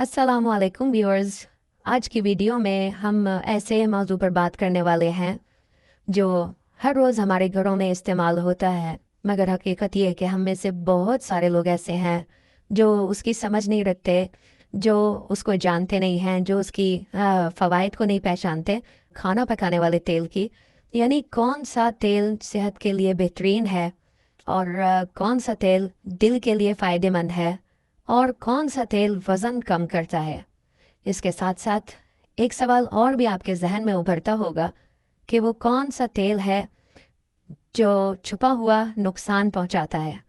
अस्सलामुअलैकुम व्यूअर्स। आज की वीडियो में हम ऐसे मौजू पर बात करने वाले हैं जो हर रोज़ हमारे घरों में इस्तेमाल होता है, मगर हकीकत ये है कि हम में से बहुत सारे लोग ऐसे हैं जो उसकी समझ नहीं रखते, जो उसको जानते नहीं हैं, जो उसकी फ़वाइद को नहीं पहचानते। खाना पकाने वाले तेल की, यानी कौन सा तेल सेहत के लिए बेहतरीन है और कौन सा तेल दिल के लिए फ़ायदेमंद है और कौन सा तेल वज़न कम करता है। इसके साथ साथ एक सवाल और भी आपके जहन में उभरता होगा कि वो कौन सा तेल है जो छुपा हुआ नुकसान पहुंचाता है।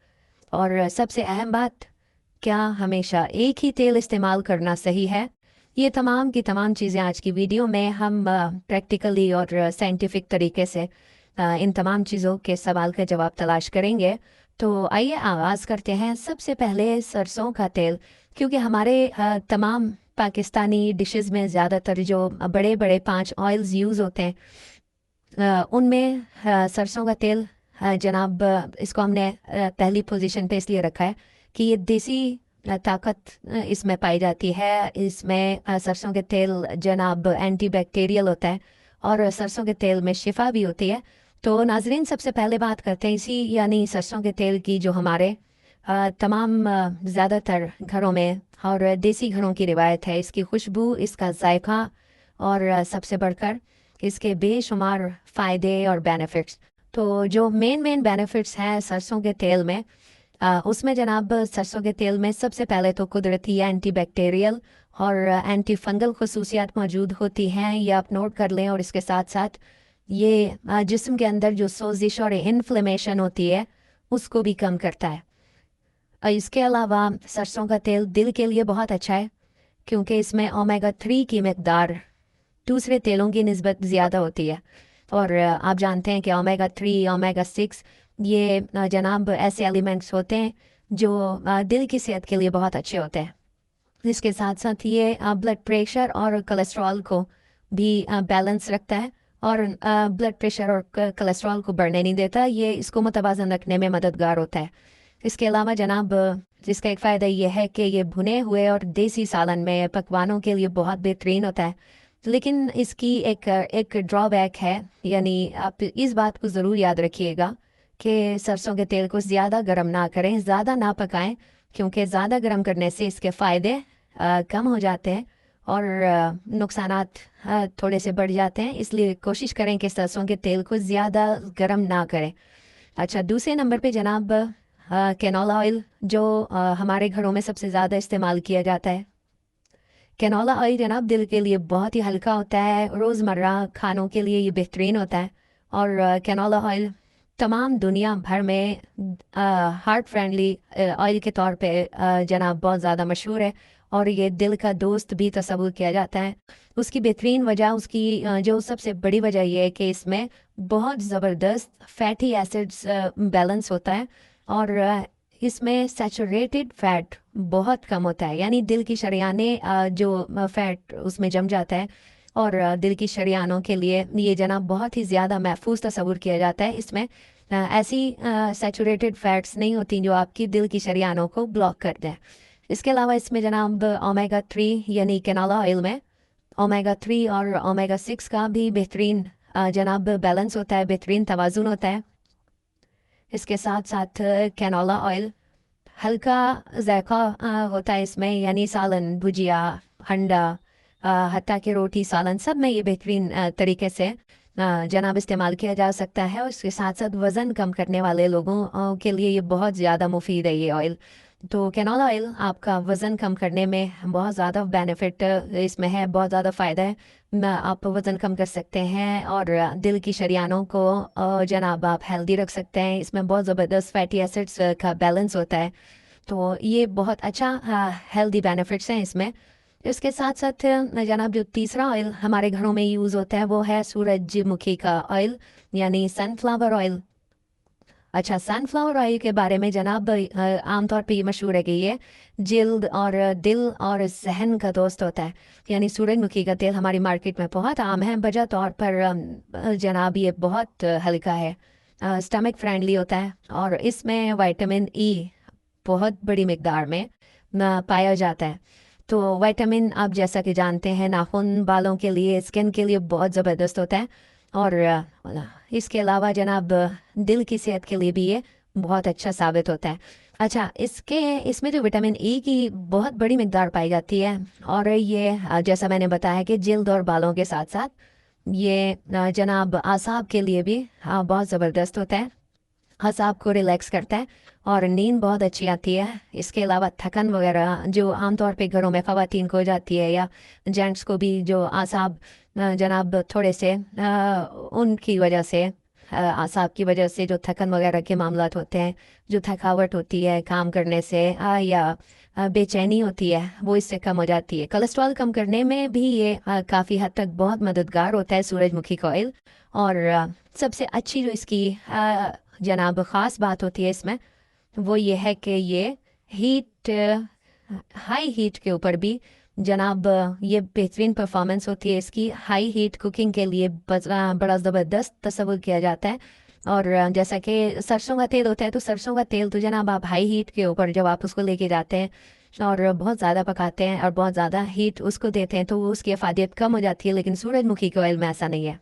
और सबसे अहम बात, क्या हमेशा एक ही तेल इस्तेमाल करना सही है? ये तमाम की तमाम चीज़ें आज की वीडियो में हम प्रैक्टिकली और साइंटिफिक तरीके से इन तमाम चीज़ों के सवाल का जवाब तलाश करेंगे। तो आइए आगाज़ करते हैं। सबसे पहले सरसों का तेल, क्योंकि हमारे तमाम पाकिस्तानी डिशेस में ज़्यादातर जो बड़े बड़े 5 ऑयल्स यूज़ होते हैं, उनमें सरसों का तेल जनाब, इसको हमने पहली पोजीशन पे इसलिए रखा है कि ये देसी ताकत इसमें पाई जाती है। इसमें सरसों के तेल जनाब एंटी बैक्टीरियल होता है और सरसों के तेल में शिफा भी होती है। तो नाजरीन, सबसे पहले बात करते हैं इसी यानी सरसों के तेल की, जो हमारे तमाम ज़्यादातर घरों में और देसी घरों की रिवायत है। इसकी खुशबू, इसका जायका और सबसे बढ़कर इसके बेशुमार फ़ायदे और बेनिफिट्स। तो जो मेन बेनिफिट्स हैं सरसों के तेल में, उसमें जनाब सरसों के तेल में सबसे पहले तो कुदरती एंटी बैक्टीरियल और एंटी फंगल खसूसियात मौजूद होती हैं, ये आप नोट कर लें। और इसके साथ साथ ये जिस्म के अंदर जो सोजिश और इन्फ्लेमेशन होती है उसको भी कम करता है। इसके अलावा सरसों का तेल दिल के लिए बहुत अच्छा है, क्योंकि इसमें ओमेगा 3 की मकदार दूसरे तेलों की निस्बत ज़्यादा होती है। और आप जानते हैं कि ओमेगा 3, ओमेगा 6 ये जनाब ऐसे एलिमेंट्स होते हैं जो दिल की सेहत के लिए बहुत अच्छे होते हैं। इसके साथ साथ ये ब्लड प्रेशर और कोलेस्ट्रॉल को भी बैलेंस रखता है और ब्लड प्रेशर और कोलेस्ट्रॉल को बढ़ने नहीं देता। ये इसको मुतवाज़न रखने में मददगार होता है। इसके अलावा जनाब जिसका एक फ़ायदा ये है कि ये भुने हुए और देसी सालन में पकवानों के लिए बहुत बेहतरीन होता है। लेकिन इसकी एक ड्रॉबैक है, यानी आप इस बात को ज़रूर याद रखिएगा कि सरसों के तेल को ज़्यादा गर्म ना करें, ज़्यादा ना पकाएं, क्योंकि ज़्यादा गर्म करने से इसके फ़ायदे कम हो जाते हैं और नुकसानात थोड़े से बढ़ जाते हैं। इसलिए कोशिश करें कि सरसों के तेल को ज़्यादा गर्म ना करें। अच्छा, दूसरे नंबर पे जनाब कैनोला ऑयल, जो हमारे घरों में सबसे ज़्यादा इस्तेमाल किया जाता है। कैनोला ऑयल जनाब दिल के लिए बहुत ही हल्का होता है, रोज़मर्रा खानों के लिए ये बेहतरीन होता है। और कैनोला ऑयल तमाम दुनिया भर में हार्ट फ्रेंडली ऑयल के तौर पे जनाब बहुत ज़्यादा मशहूर है और ये दिल का दोस्त भी तस्वुर किया जाता है। उसकी बेहतरीन वजह, उसकी जो सबसे बड़ी वजह ये है कि इसमें बहुत ज़बरदस्त फैटी एसिड्स बैलेंस होता है और इसमें सैचुरेटेड फैट बहुत कम होता है, यानी दिल की शरियाने जो फैट उसमें जम जाता है और दिल की शरियानों के लिए ये जनाब बहुत ही ज़्यादा महफूज तस्वुर किया जाता है। इसमें ऐसी सैचुरेटेड फैट्स नहीं होती जो आपकी दिल की शरियानों को ब्लॉक कर दें। इसके अलावा इसमें जनाब ओमेगा 3 यानी कैनोला ऑयल में ओमेगा 3 और ओमेगा 6 का भी बेहतरीन जनाब बैलेंस होता है, बेहतरीन तवाज़ुन होता है। इसके साथ साथ कैनोला ऑयल हल्का जायका होता है इसमें, यानी सालन, भुजिया, अंडा, हत्ता के रोटी, सालन, सब में ये बेहतरीन तरीके से जनाब इस्तेमाल किया जा सकता है। और इसके साथ साथ वज़न कम करने वाले लोगों के लिए ये बहुत ज़्यादा मुफीद है ये ऑयल। तो कैनोला ऑयल आपका वज़न कम करने में बहुत ज़्यादा बेनिफिट इसमें है, बहुत ज़्यादा फ़ायदा है। आप वज़न कम कर सकते हैं और दिल की शरियानों को जनाब आप हेल्दी रख सकते हैं। इसमें बहुत ज़बरदस्त फैटी एसिड्स का बैलेंस होता है, तो ये बहुत अच्छा हेल्दी बेनिफिट्स हैं इसमें। इसके साथ साथ जनाब जो तीसरा ऑयल हमारे घरों में यूज़ होता है वो है सूरजमुखी का ऑयल, यानी सनफ्लावर ऑयल। अच्छा, सनफ्लावर ऑयल के बारे में जनाब आमतौर पे ये मशहूर है कि ये जिल्द और दिल और जहन का दोस्त होता है। यानी सूरजमुखी का तेल हमारी मार्केट में बहुत आम है, वजह तौर पर जनाब ये बहुत हल्का है, स्टमक फ्रेंडली होता है और इसमें विटामिन ई बहुत बड़ी मकदार में पाया जाता है। तो विटामिन आप जैसा कि जानते हैं नाखून, बालों के लिए, स्किन के लिए बहुत ज़बरदस्त होता है। और इसके अलावा जनाब दिल की सेहत के लिए भी ये बहुत अच्छा साबित होता है। अच्छा, इसमें जो विटामिन ई की बहुत बड़ी मिकदार पाई जाती है, और ये जैसा मैंने बताया कि जल्द और बालों के साथ साथ ये जनाब आसाब के लिए भी बहुत ज़बरदस्त होता है। असाब को रिलैक्स करता है और नींद बहुत अच्छी आती है। इसके अलावा थकन वगैरह जो आमतौर पे घरों में ख़वातीन को हो जाती है, या जेंट्स को भी, जो आसाब जनाब थोड़े से उनकी वजह से आसाब की वजह से जो थकन वगैरह के मामलात होते हैं, जो थकावट होती है काम करने से, या बेचैनी होती है, वो इससे कम हो जाती है। कोलेस्ट्रॉल कम करने में भी ये काफ़ी हद तक बहुत मददगार होता है सूरजमुखी का ऑयल। और सबसे अच्छी जो इसकी जनाब ख़ास बात होती है इसमें, वो ये है कि ये हाई हीट के ऊपर भी जनाब ये बेहतरीन परफॉर्मेंस होती है इसकी। हाई हीट कुकिंग के लिए बड़ा ज़बरदस्त तस्वुर किया जाता है। और जैसा कि सरसों का तेल होता है, तो सरसों का तेल तो जनाब आप हाई हीट के ऊपर जब आप उसको लेके जाते हैं और बहुत ज़्यादा पकाते हैं और बहुत ज़्यादा हीट उसको देते हैं, तो उसकी अफादियत कम हो जाती है। लेकिन सूरजमुखी के ऑयल में ऐसा नहीं है,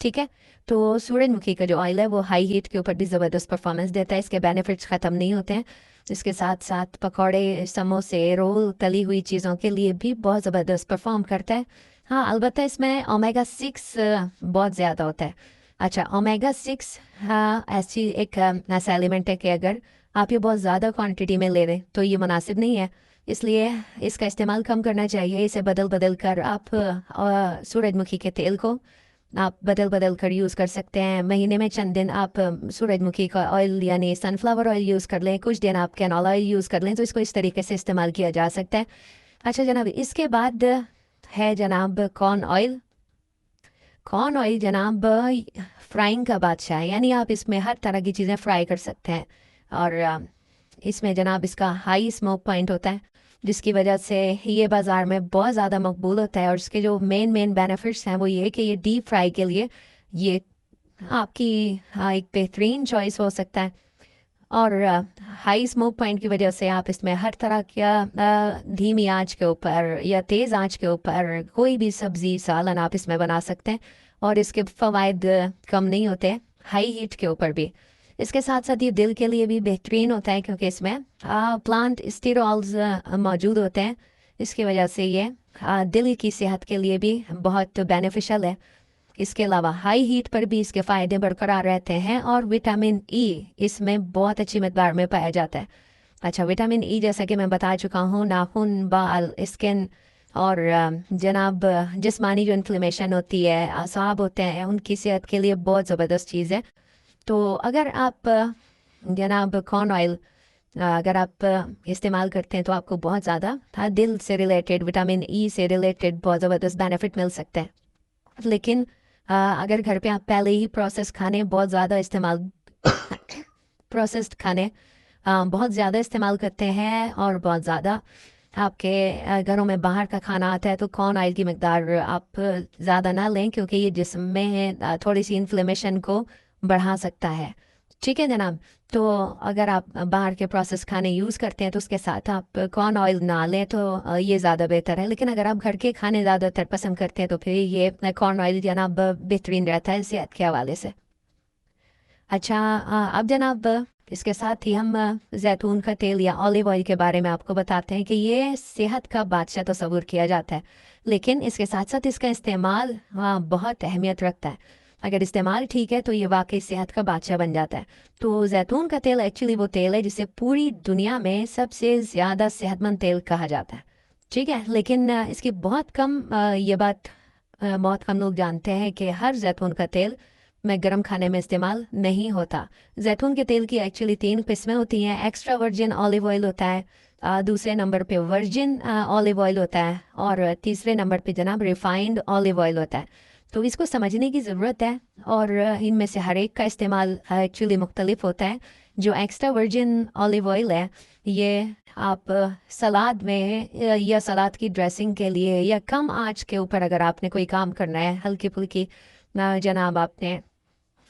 ठीक है। तो सूरजमुखी का जो ऑयल है वो हाई हीट के ऊपर भी ज़बरदस्त परफॉर्मेंस देता है। इसके बेनिफिट्स ख़त्म नहीं होते हैं। इसके साथ साथ पकौड़े, समोसे, रोल, तली हुई चीज़ों के लिए भी बहुत ज़बरदस्त परफॉर्म करता है। हाँ, अलबत्ता इसमें ओमेगा 6 बहुत ज़्यादा होता है। अच्छा, ओमेगा 6 हाँ ऐसी एक ऐसा एलिमेंट है कि अगर आप ये बहुत ज़्यादा क्वांटिटी में ले रहे तो ये मुनासिब नहीं है, इसलिए इसका इस्तेमाल कम करना चाहिए। इसे बदल बदल कर आप सूरजमुखी के तेल को आप बदल बदल कर यूज़ कर सकते हैं। महीने में चंद दिन आप सूरजमुखी का ऑयल यानी सनफ्लावर ऑयल यूज़ कर लें, कुछ दिन आप कैनोला ऑयल यूज़ कर लें, तो इसको इस तरीके से इस्तेमाल किया जा सकता है। अच्छा जनाब, इसके बाद है जनाब कॉर्न ऑयल। कॉर्न ऑयल जनाब फ्राइंग का बादशाह है, यानी आप इसमें हर तरह की चीज़ें फ्राई कर सकते हैं। और इसमें जनाब इसका हाई स्मोक पॉइंट होता है, जिसकी वजह से ये बाज़ार में बहुत ज़्यादा मकबूल होता है। और इसके जो मेन बेनिफिट्स हैं वो ये कि ये डीप फ्राई के लिए ये आपकी एक बेहतरीन चॉइस हो सकता है। और हाई स्मोक पॉइंट की वजह से आप इसमें हर तरह का धीमी आंच के ऊपर या तेज़ आंच के ऊपर कोई भी सब्ज़ी, सालन आप इसमें बना सकते हैं, और इसके फ़वाइद कम नहीं होते हाई हीट के ऊपर भी। इसके साथ साथ ये दिल के लिए भी बेहतरीन होता है, क्योंकि इसमें प्लांट स्टेरॉल्स मौजूद होते हैं। इसकी वजह से ये दिल की सेहत के लिए भी बहुत बेनिफिशियल है। इसके अलावा हाई हीट पर भी इसके फ़ायदे बरकरार रहते हैं, और विटामिन ई इसमें बहुत अच्छी मकदार में पाया जाता है। अच्छा, विटामिन ई जैसा कि मैं बता चुका हूँ, नाखून, बाल, स्किन और जनाब जिस्मानी जो इन्फ्लेमेशन होती है, असाब होते हैं, उनकी सेहत के लिए बहुत ज़बरदस्त चीज़ है। तो अगर आप जनाब कॉर्न ऑयल अगर आप इस्तेमाल करते हैं तो आपको बहुत ज़्यादा दिल से रिलेटेड, विटामिन ई से रिलेटेड बहुत ज़बरदस्त बेनिफिट मिल सकते हैं। लेकिन अगर घर पे आप पहले ही प्रोसेस खाने बहुत ज़्यादा इस्तेमाल प्रोसेस्ड खाने बहुत ज़्यादा इस्तेमाल करते हैं, और बहुत ज़्यादा आपके घरों में बाहर का खाना आता है, तो कॉर्न ऑयल की मकदार आप ज़्यादा ना लें, क्योंकि ये जिस्म में थोड़ी सी इन्फ्लेमेशन को बढ़ा सकता है। ठीक है जनाब। तो अगर आप बाहर के प्रोसेस खाने यूज़ करते हैं तो उसके साथ आप कॉर्न ऑयल ना लें तो ये ज़्यादा बेहतर है। लेकिन अगर आप घर के खाने ज़्यादातर पसंद करते हैं तो फिर ये कॉर्न ऑयल जनाब बेहतरीन रहता है सेहत के हवाले से। अच्छा, अब जनाब इसके साथ ही हम जैतून का तेल या ऑलिव ऑयल के बारे में आपको बताते हैं कि ये सेहत का बादशाह तस्वुर किया जाता है, लेकिन इसके साथ साथ इसका इस्तेमाल बहुत अहमियत रखता है। अगर इस्तेमाल ठीक है तो ये वाकई सेहत का बादशाह बन जाता है। तो जैतून का तेल एक्चुअली वो तेल है जिसे पूरी दुनिया में सबसे ज़्यादा सेहतमंद तेल कहा जाता है, ठीक है। लेकिन इसकी बहुत कम ये बात बहुत कम लोग जानते हैं कि हर जैतून का तेल में गर्म खाने में इस्तेमाल नहीं होता। जैतून के तेल की एक्चुअली 3 किस्में होती हैं। एक्स्ट्रा वर्जिन ऑलिव ऑयल होता है, दूसरे नंबर पे वर्जिन ऑलिव ऑयल होता है, और तीसरे नंबर पे जनाब रिफाइंड ऑलिव ऑयल होता है। तो इसको समझने की ज़रूरत है, और इनमें से हर एक का इस्तेमाल एक्चुअली मुख्तलिफ होता है। जो एक्स्ट्रा वर्जिन ऑलिव ऑयल है ये आप सलाद में या सलाद की ड्रेसिंग के लिए, या कम आंच के ऊपर अगर आपने कोई काम करना है, हल्की फुल्की जनाब आपने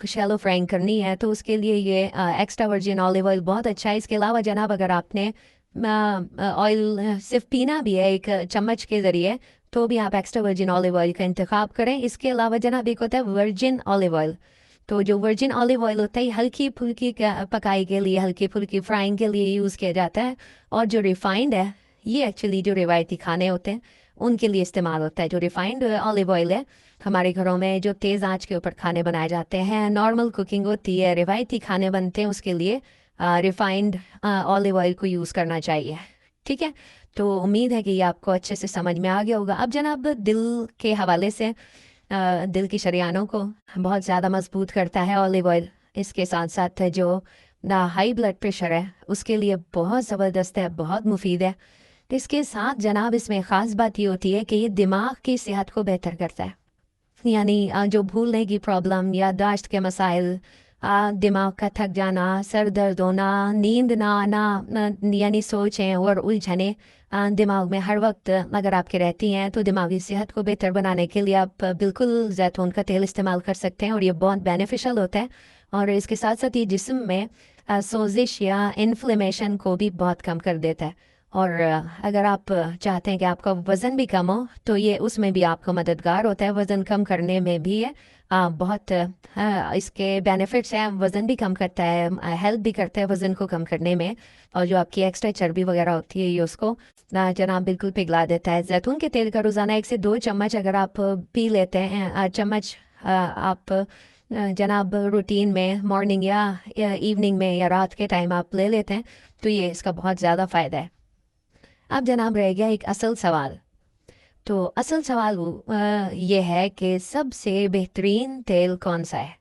शैलो फ्राइंग करनी है, तो उसके लिए ये एक्स्ट्रा वर्जिन ऑलिव ऑयल बहुत अच्छा है। इसके अलावा जनाब अगर आपने ऑयल सिर्फ पीना भी है एक चम्मच के ज़रिए, तो भी आप एक्स्ट्रा वर्जिन ऑलिव ऑयल का इंतखाब करें। इसके अलावा जनाब एक होता है वर्जिन ऑलिव ऑयल। तो जो वर्जिन ऑलिव ऑयल होता है हल्की फुल्की पकाई के लिए, हल्की फुल्की फ्राइंग के लिए यूज़ किया जाता है। और जो रिफाइंड है ये एक्चुअली जो रिवायती खाने होते हैं उनके लिए इस्तेमाल होता है। जो रिफाइंड ऑलिव ऑयल है हमारे घरों में जो तेज़ आंच के ऊपर खाने बनाए जाते हैं, नॉर्मल कुकिंग होती है, रिवायती खाने बनते हैं, उसके लिए रिफाइंड ऑलिव ऑयल को यूज़ करना चाहिए। ठीक है, तो उम्मीद है कि ये आपको अच्छे से समझ में आ गया होगा। अब जनाब दिल के हवाले से दिल की शरियानों को बहुत ज़्यादा मजबूत करता है ऑलिव ऑयल। इसके साथ साथ जो हाई ब्लड प्रेशर है उसके लिए बहुत ज़बरदस्त है, बहुत मुफीद है। इसके साथ जनाब इसमें ख़ास बात ये होती है कि ये दिमाग की सेहत को बेहतर करता है। यानी जो भूलने की प्रॉब्लम, याददाश्त के मसाइल, दिमाग का थक जाना, सर दर्द होना, नींद ना आना, यानी सोचें और उलझने दिमाग में हर वक्त अगर आपके रहती हैं तो दिमागी सेहत को बेहतर बनाने के लिए आप बिल्कुल जैतून का तेल इस्तेमाल कर सकते हैं और ये बहुत बेनिफिशियल होता है। और इसके साथ साथ ये जिस्म में सोजिश या इन्फ्लेमेशन को भी बहुत कम कर देता है। और अगर आप चाहते हैं कि आपका वज़न भी कम हो तो ये उसमें भी आपको मददगार होता है, वज़न कम करने में भी है बहुत इसके बेनिफिट्स हैं। वज़न भी कम करता है, हेल्प भी करता है वज़न को कम करने में। और जो आपकी एक्स्ट्रा चर्बी वगैरह होती है ये उसको जनाब बिल्कुल पिघला देता है। जैतून के तेल का रोज़ाना 1 से 2 चम्मच अगर आप पी लेते हैं, चम्मच आप जनाब रूटीन में मॉर्निंग या इवनिंग में या रात के टाइम आप ले लेते हैं तो ये इसका बहुत ज़्यादा फ़ायदा है। अब जनाब रह गया एक असल सवाल। तो असल सवाल ये है कि सबसे बेहतरीन तेल कौन सा है।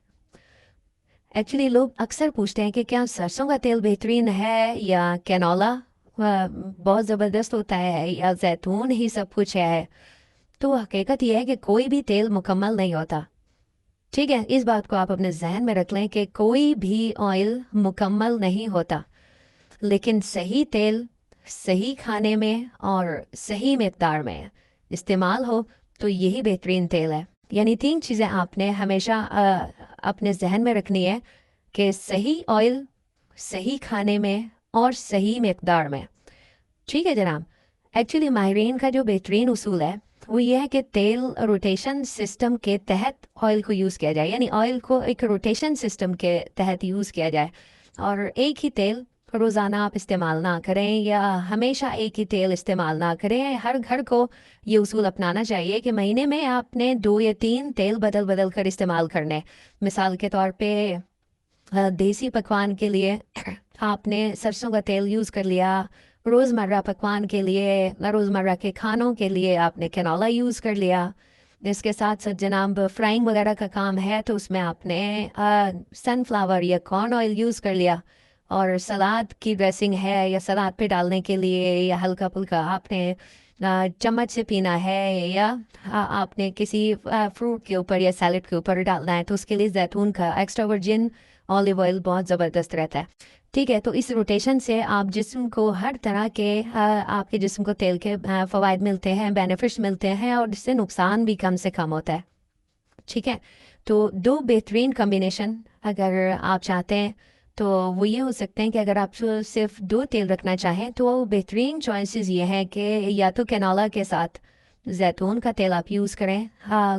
एक्चुअली लोग अक्सर पूछते हैं कि क्या सरसों का तेल बेहतरीन है या कैनोला बहुत ज़बरदस्त होता है या जैतून ही सब कुछ है। तो हकीकत यह है कि कोई भी तेल मुकम्मल नहीं होता। ठीक है, इस बात को आप अपने जहन में रख लें कि कोई भी ऑयल मुकम्मल नहीं होता, लेकिन सही तेल सही खाने में और सही मिकदार में इस्तेमाल हो तो यही बेहतरीन तेल है। यानी 3 चीज़ें आपने हमेशा अपने जहन में रखनी है कि सही ऑयल सही खाने में और सही मिकदार में। ठीक है जनाब, एक्चुअली माहिरीन का जो बेहतरीन उसूल है वो ये है कि तेल रोटेशन सिस्टम के तहत ऑयल को यूज़ किया जाए, यानी ऑयल को एक रोटेशन सिस्टम के तहत यूज़ किया जाए और एक ही तेल रोज़ाना आप इस्तेमाल ना करें या हमेशा एक ही तेल इस्तेमाल ना करें। हर घर को ये उसूल अपनाना चाहिए कि महीने में आपने 2 या 3 तेल बदल बदल कर इस्तेमाल करने। मिसाल के तौर पे देसी पकवान के लिए आपने सरसों का तेल यूज़ कर लिया, रोज़मर्रा पकवान के लिए, रोज़मर्रा के खानों के लिए आपने कैनोला यूज़ कर लिया। इसके साथ साथ जनाब फ्राइंग वगैरह का काम है तो उसमें आपने सनफ्लावर या कॉर्न ऑयल यूज़ कर लिया। और सलाद की ड्रेसिंग है या सलाद पे डालने के लिए या हल्का फुल्का आपने चम्मच से पीना है या आपने किसी फ्रूट के ऊपर या सैलेड के ऊपर डालना है तो उसके लिए जैतून का एक्स्ट्रा वर्जिन ऑलिव ऑयल बहुत ज़बरदस्त रहता है। ठीक है, तो इस रोटेशन से आप जिस्म को हर तरह के आपके जिस्म को तेल के फ़वाइद मिलते हैं, बेनिफिट्स मिलते हैं और इससे नुकसान भी कम से कम होता है। ठीक है, तो 2 बेहतरीन कम्बिनेशन अगर आप चाहते हैं तो वो ये हो सकते हैं कि अगर आप सिर्फ 2 तेल रखना चाहें तो बेहतरीन चॉइसेस ये हैं कि या तो कैनोला के साथ जैतून का तेल आप यूज़ करें,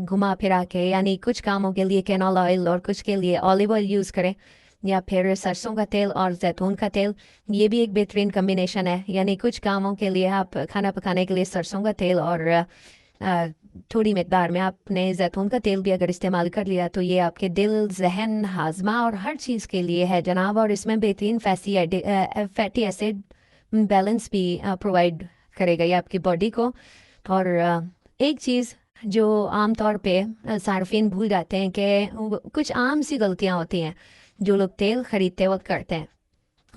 घुमा फिरा के, यानी कुछ कामों के लिए कैनोला ऑयल और कुछ के लिए ऑलिव ऑयल यूज़ करें, या फिर सरसों का तेल और जैतून का तेल। ये भी एक बेहतरीन कम्बिनेशन है, यानी कुछ कामों के लिए आप खाना पकाने के लिए सरसों का तेल और थोड़ी मिकदार में आपने जैतून का तेल भी अगर इस्तेमाल कर लिया तो ये आपके दिल, जहन, हाजमा और हर चीज़ के लिए है जनाब। और इसमें बेहतरीन फैटी एसिड बैलेंस भी प्रोवाइड करेगा ये आपकी बॉडी को। और एक चीज़ जो आम तौर पे सार्फिन भूल जाते हैं कि कुछ आम सी गलतियाँ होती हैं जो लोग तेल ख़रीदते वक्त करते हैं।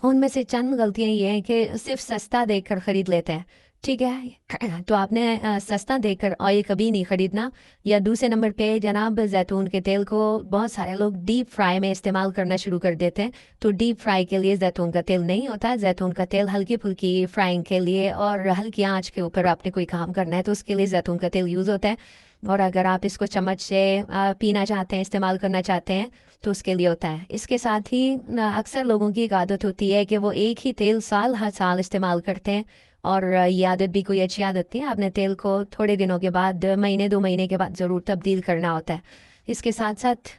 उनमें से चंद गलतियाँ ये हैं कि सिर्फ सस्ता देखकर ख़रीद लेते हैं। ठीक है। तो आपने सस्ता देखकर ऑयल कभी नहीं खरीदना। या दूसरे नंबर पे जनाब, जैतून के तेल को बहुत सारे लोग डीप फ्राई में इस्तेमाल करना शुरू कर देते हैं। तो डीप फ्राई के लिए जैतून का तेल नहीं होता। जैतून का तेल हल्की फुल्की फ्राइंग के लिए और हल्की आंच के ऊपर आपने कोई काम करना है तो उसके लिए जैतून का तेल यूज़ होता है। और अगर आप इसको चम्मच से पीना चाहते हैं, इस्तेमाल करना चाहते हैं, तो उसके लिए होता है। इसके साथ ही अक्सर लोगों की एक आदत होती है कि वो एक ही तेल साल हर साल इस्तेमाल करते हैं। और ये आदत भी कोई अच्छी आदत नहीं है। आपने तेल को थोड़े दिनों के बाद, महीने 2 महीने के बाद ज़रूर तब्दील करना होता है। इसके साथ साथ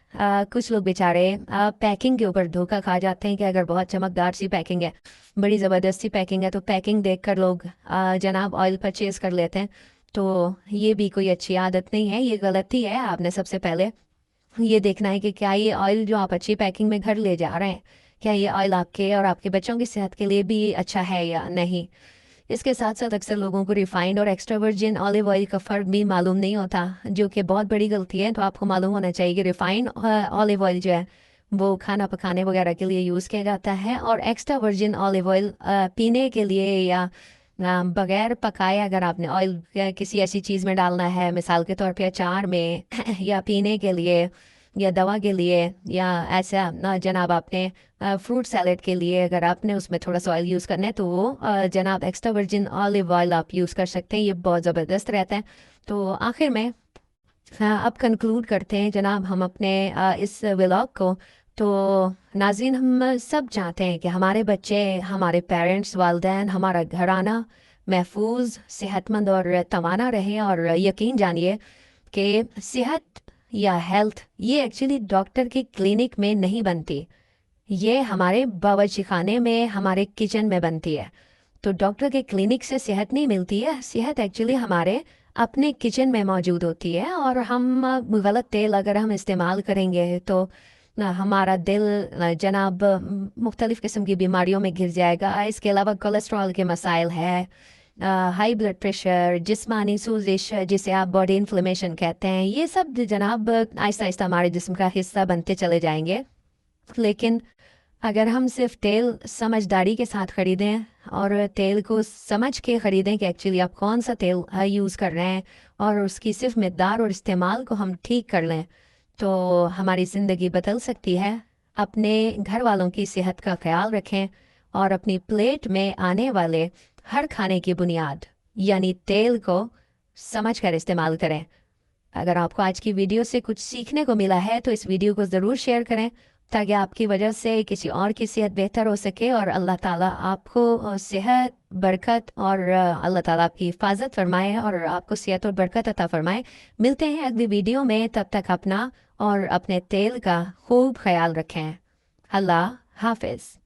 कुछ लोग बेचारे पैकिंग के ऊपर धोखा खा जाते हैं कि अगर बहुत चमकदार सी पैकिंग है, बड़ी ज़बरदस्ती पैकिंग है, तो पैकिंग देखकर लोग जनाब ऑयल परचेज़ कर लेते हैं। तो ये भी कोई अच्छी आदत नहीं है, ये गलती है। आपने सबसे पहले ये देखना है कि क्या ये ऑयल जो आप अच्छी पैकिंग में घर ले जा रहे हैं, क्या ये ऑयल आपके और आपके बच्चों की सेहत के लिए भी अच्छा है या नहीं। इसके साथ साथ अक्सर लोगों को रिफाइंड और एक्स्ट्रा वर्जिन ऑलिव ऑयल का फ़र्क भी मालूम नहीं होता, जो कि बहुत बड़ी गलती है। तो आपको मालूम होना चाहिए कि रिफाइंड ऑलिव ऑयल जो है वो खाना पकाने वगैरह के लिए यूज़ किया जाता है, और एक्स्ट्रा वर्जिन ऑलिव ऑयल पीने के लिए या बगैर पकाए अगर आपने ऑयल किसी ऐसी चीज़ में डालना है, मिसाल के तौर पे अचार में या पीने के लिए या दवा के लिए, या ऐसा जनाब आपने फ्रूट सैलेड के लिए अगर आपने उसमें थोड़ा सा ऑयल यूज़ करना है तो वो जनाब एक्स्ट्रा वर्जिन ऑलिव ऑयल आप यूज़ कर सकते हैं। ये बहुत ज़बरदस्त रहता है। तो आखिर में अब कंक्लूड करते हैं जनाब हम अपने इस व्लॉग को। तो नाज़रीन, हम सब चाहते हैं कि हमारे बच्चे, हमारे पेरेंट्स, वालदैन, हमारा घराना महफूज, सेहतमंद और तवाना रहे। और यकीन जानिए कि सेहत या हेल्थ ये एक्चुअली डॉक्टर के क्लिनिक में नहीं बनती, ये हमारे बावर्ची खाने में, हमारे किचन में बनती है। तो डॉक्टर के क्लिनिक से सेहत नहीं मिलती है, सेहत एक्चुअली हमारे अपने किचन में मौजूद होती है। और हम गलत तेल अगर हम इस्तेमाल करेंगे तो हमारा दिल जनाब मुख्तलिफ़ किस्म की बीमारियों में घिर जाएगा। इसके अलावा कोलेस्ट्रॉल के मसाइल है, हाई ब्लड प्रेशर, जिस्मानी सूजिश जिसे आप बॉडी इन्फ्लेमेशन कहते हैं, ये सब जनाब आहिस्ता आहिस्ता हमारे जिस्म का हिस्सा बनते चले जाएंगे। लेकिन अगर हम सिर्फ तेल समझदारी के साथ ख़रीदें और तेल को समझ के ख़रीदें कि एक्चुअली आप कौन सा तेल यूज़ कर रहे हैं, और उसकी सिर्फ मकदार और इस्तेमाल को हम ठीक कर लें, तो हमारी ज़िंदगी बदल सकती है। अपने घर वालों की सेहत का ख्याल रखें और अपनी प्लेट में आने वाले हर खाने की बुनियाद यानी तेल को समझ कर इस्तेमाल करें। अगर आपको आज की वीडियो से कुछ सीखने को मिला है तो इस वीडियो को ज़रूर शेयर करें, ताकि आपकी वजह से किसी और की सेहत बेहतर हो सके। और अल्लाह ताला आपको सेहत, बरकत और अल्लाह ताला आपकी हिफाजत फरमाए और आपको सेहत और बरकत अता फरमाए। मिलते हैं अगली वीडियो में, तब तक अपना और अपने तेल का खूब ख्याल रखें। अल्लाह हाफिज़।